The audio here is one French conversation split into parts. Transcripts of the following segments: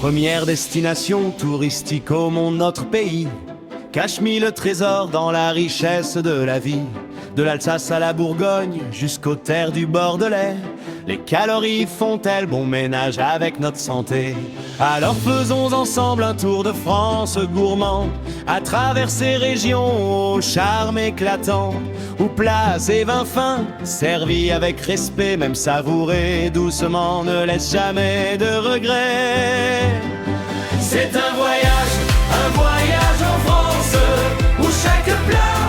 Première destination touristique au monde, notre pays cache mille trésors dans la richesse de la vie. De l'Alsace à la Bourgogne, jusqu'aux terres du Bordelais, les calories font-elles bon ménage avec notre santé? Alors faisons ensemble un tour de France gourmand, à travers ces régions au charme éclatant, où plats et vins fins, servis avec respect, même savourés doucement, ne laisse jamais de regrets. C'est un voyage en France, où chaque plat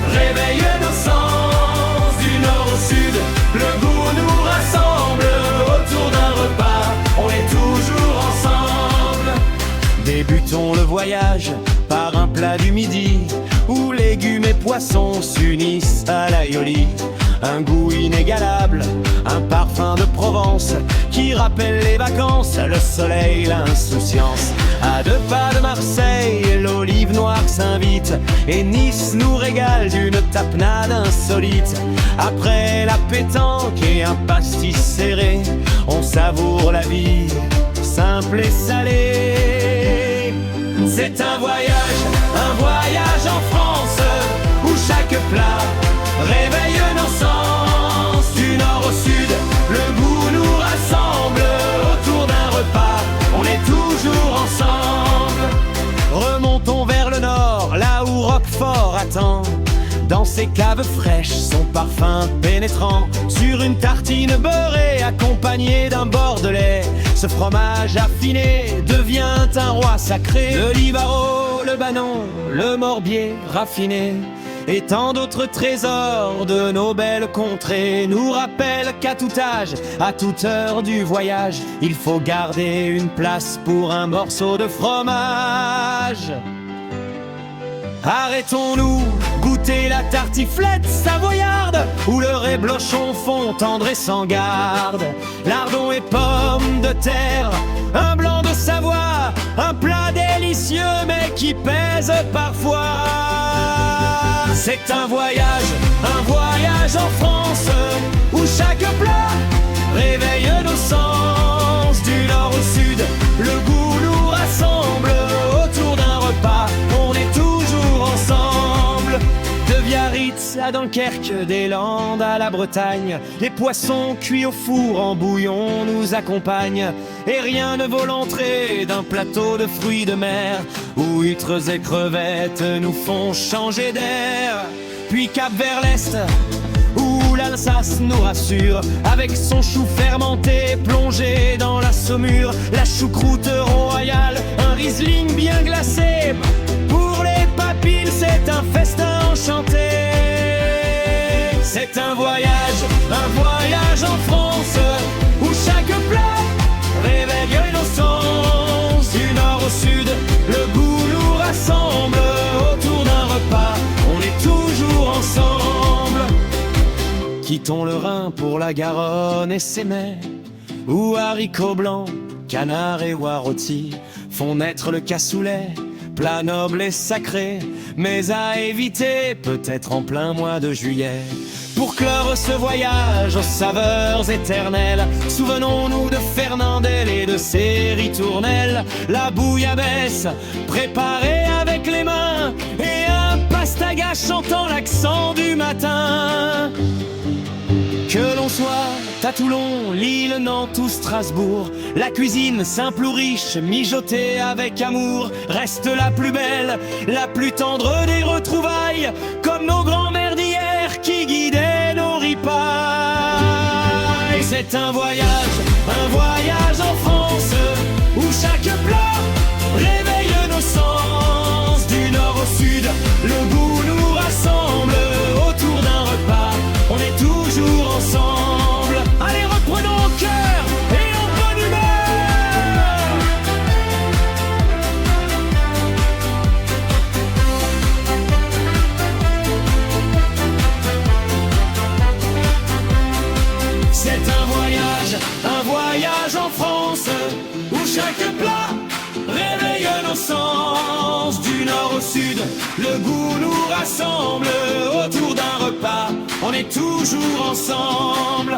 réveille nos sens. Du nord au sud, le goût nous rassemble, autour d'un repas, on est toujours ensemble. Débutons le voyage par un plat du midi, où légumes et poissons s'unissent à l'aioli. Un goût inégalable, un parfum de Provence qui rappelle les vacances, le soleil, l'insouciance. À 2 pas de Marseille, l'olive noire s'invite, et Nice nous régale d'une tapenade insolite. Après la pétanque et un pastis serré, on savoure la vie, simple et salée. C'est un voyage en France, où chaque plat réveille nos sens. Du nord au sud, le goût nous rassemble, autour d'un repas, on est toujours ensemble. Remontons vers le nord, là où Roquefort attend. Dans ses caves fraîches, son parfum pénétrant, sur une tartine beurrée accompagnée d'un bordelais, ce fromage affiné devient un roi sacré. Le Libaro, le Banon, le Morbier raffiné, et tant d'autres trésors de nos belles contrées nous rappellent qu'à tout âge, à toute heure du voyage, il faut garder une place pour un morceau de fromage. Arrêtons-nous, goûter la tartiflette savoyarde, où le réblochon fond tendre et sans garde. Lardons et pommes de terre, un blanc de Savoie, un plat délicieux mais qui pèse parfois. C'est un voyage en France, où chaque plat réveille nos sens. Du nord au sud, le goût nous rassemble, autour d'un repas, on est toujours ensemble. De Biarritz à Dunkerque, des Landes à la Bretagne, les poissons cuits au four en bouillon nous accompagnent. Et rien ne vaut l'entrée d'un plateau de fruits de mer, où huîtres et crevettes nous font changer d'air. Puis cap vers l'est, où l'Alsace nous rassure, avec son chou fermenté plongé dans la saumure. La choucroute royale, un Riesling bien glacé, pour les papilles c'est un festin enchanté. C'est un voyage en France, où chaque plat réveille nos sens. Du nord au sud, le goût nous rassemble, autour d'un repas, on est toujours ensemble. Quittons le Rhin pour la Garonne et ses mers, où haricots blancs, canards et oies rôtis font naître le cassoulet, plat noble et sacré, mais à éviter peut-être en plein mois de juillet. Pour clore ce voyage aux saveurs éternelles, souvenons-nous de Fernandel et de ses ritournelles. La bouillabaisse préparée avec les mains, et un pastaga chantant l'accent du matin. Que l'on soit à Toulon, Lille, Nantes ou Strasbourg, la cuisine simple ou riche, mijotée avec amour, reste la plus belle, la plus tendre des retrouvailles, comme nos grands-mères d'hier qui guidaient nos ripailles. C'est un voyage en France, où chaque plat réveille nos sens. Du nord au sud, le goût nous rassemble, autour d'un repas, on est toujours ensemble. Allez, reprenons au cœur et en bonne humeur. C'est un voyage en France, où chaque plat sens, du nord au sud, le goût nous rassemble. Autour d'un repas, on est toujours ensemble.